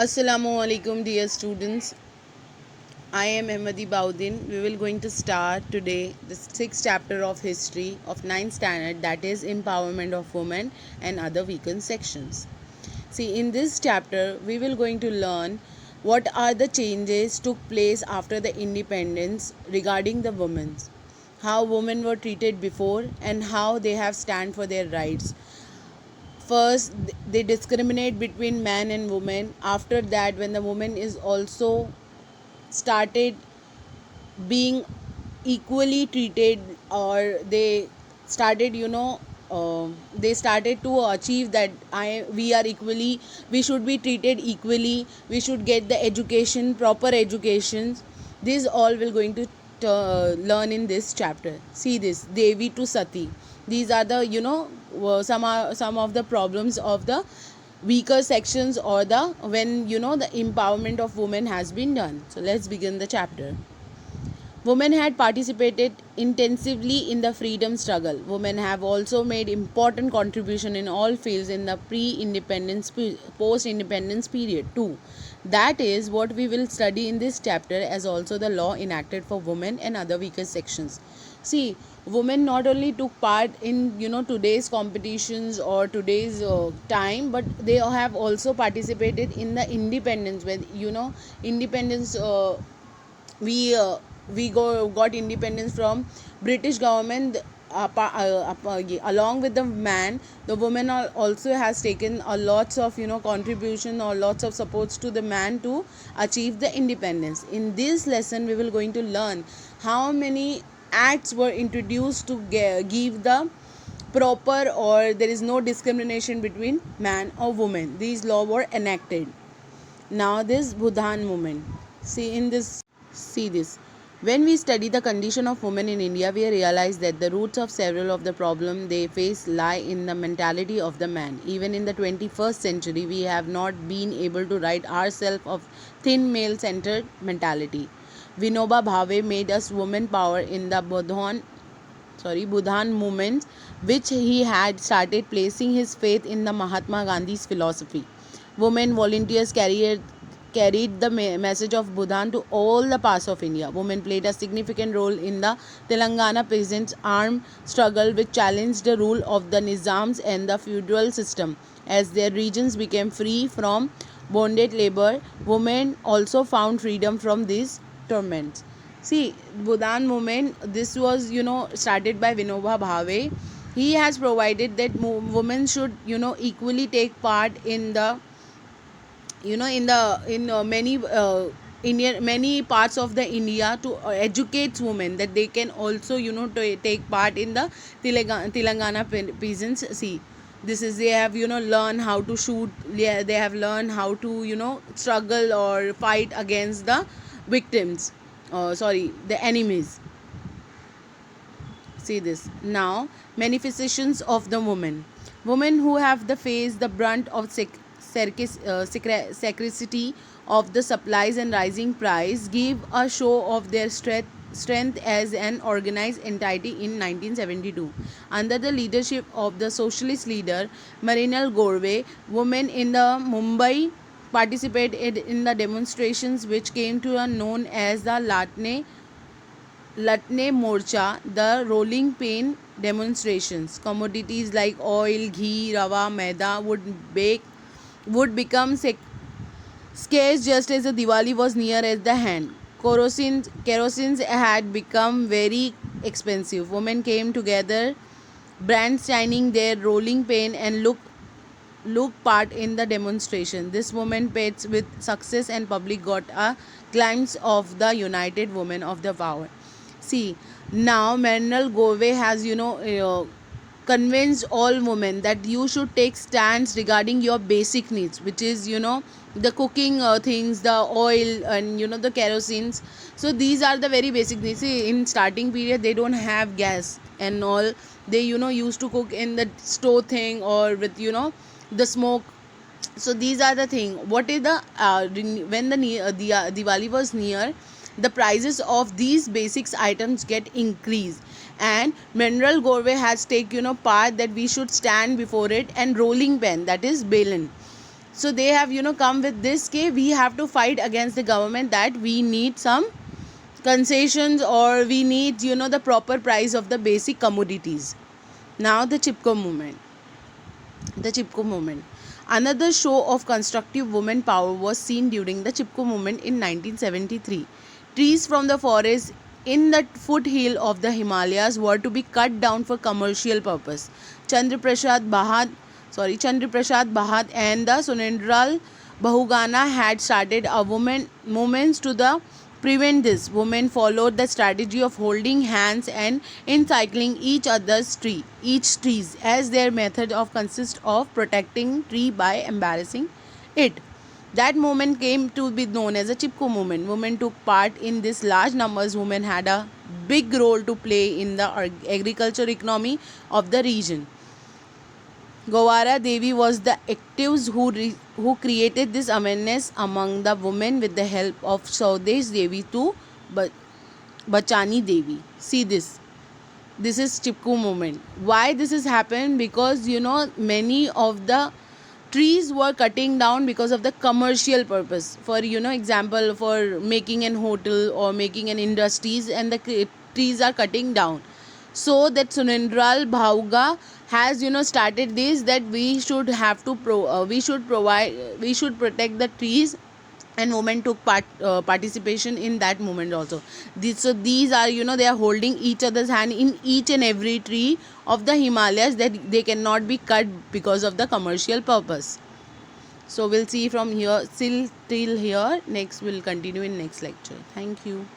Assalamu alaikum dear students. I am Ahmadi Baudin. We will going to start today the sixth chapter of history of ninth standard, that is empowerment of women and other weakened sections. See, in this chapter we will going to learn what are the changes took place after the independence regarding the women, how women were treated before and how they have stand for their rights. First they discriminate between man and woman. After that, when the woman is also started being equally treated, or they started they started to achieve that I we are equally, we should be treated equally, we should get the education, proper education. This all will going to learn in this chapter. See this Devi to Sati. These are the some of the problems of the weaker sections, or the when the empowerment of women has been done. So let's begin the chapter. Women had participated intensively in the freedom struggle. Women have also made important contribution in all fields in the pre-independence, post-independence period too. That is what we will study in this chapter, as also the law enacted for women and other weaker sections. See, women not only took part in today's competitions or today's time, but they have also participated in the independence. When independence, we got independence from British government. Along with the man, the woman also has taken a lots of contribution or lots of supports to the man to achieve the independence. In this lesson we will going to learn how many acts were introduced to give the proper, or there is no discrimination between man or woman. These laws were enacted. Now this Budhan movement. See this. When we study the condition of women in India, we realize that the roots of several of the problems they face lie in the mentality of the man. Even in the 21st century, we have not been able to rid ourselves of thin male-centered mentality. Vinoba Bhave made us woman power in the Budhan movement, which he had started placing his faith in the Mahatma Gandhi's philosophy. Women volunteers carried the message of Budhan to all the parts of India. Women played a significant role in the Telangana peasants' armed struggle, which challenged the rule of the Nizams and the feudal system. As their regions became free from bondage labor, women also found freedom from these torments. See, Budhan movement, this was started by Vinoba Bhave. He has provided that women should equally take part in the many many parts of the India, to educate women that they can also to take part in the Telangana peasants. See, this is, they have learn how to shoot, they have learned how to struggle or fight against the victims, the enemies. See this. Now manifestations of the women who have the face the brunt of scarcity of the supplies and rising price give a show of their strength as an organized entity in 1972. Under the leadership of the socialist leader Marinal Gorve, women in the Mumbai participated in the demonstrations which came to be known as the Latne Morcha, the rolling pain demonstrations. Commodities like oil, ghee, rava, maida would become scarce just as the Diwali was near at the hand. Kerosene had become very expensive. Women came together, brands shining their rolling pain, and look part in the demonstration. This movement paid with success, and public got a glimpse of the united women of the power. See, now Manuel Gove has convinced all women that you should take stands regarding your basic needs, which is the cooking things, the oil, and the kerosenes. So these are the very basic needs. See, in starting period they don't have gas and all. They used to cook in the stove thing, or with the smoke. So these are the thing. What is the when the Diwali was near, the prices of these basics items get increased, and Mineral Gorve has taken part that we should stand before it, and rolling pen, that is Balin. So they have come with this कि we have to fight against the government, that we need some concessions, or we need the proper price of the basic commodities. Now the Chipko movement. Another show of constructive women power was seen during the Chipko movement in 1973. Trees from the forest in the foothill of the Himalayas were to be cut down for commercial purpose. Chandra Prasad Bahat and the Sunendral Bahugana had started a women movements to the prevent this. Women followed the strategy of holding hands and encircling each trees, as their method of consist of protecting tree by embarrassing it. That movement came to be known as the Chipko movement. Women took part in this large numbers. Women had a big role to play in the agriculture economy of the region. Gowara Devi was the actives who created this awareness among the women with the help of Saudesh Devi to Bachani Devi. See this. This is Chipko movement. Why this has happened? Because many of the trees were cutting down because of the commercial purpose. For example, for making an hotel or making an industries, and the trees are cutting down. So that Sunendral Bhauga has started this, that we should have to we should protect the trees, and women took participation in that movement also. These are they are holding each other's hand in each and every tree of the Himalayas, that they cannot be cut because of the commercial purpose. So we'll see from here till here. Next we'll continue in next lecture. Thank you.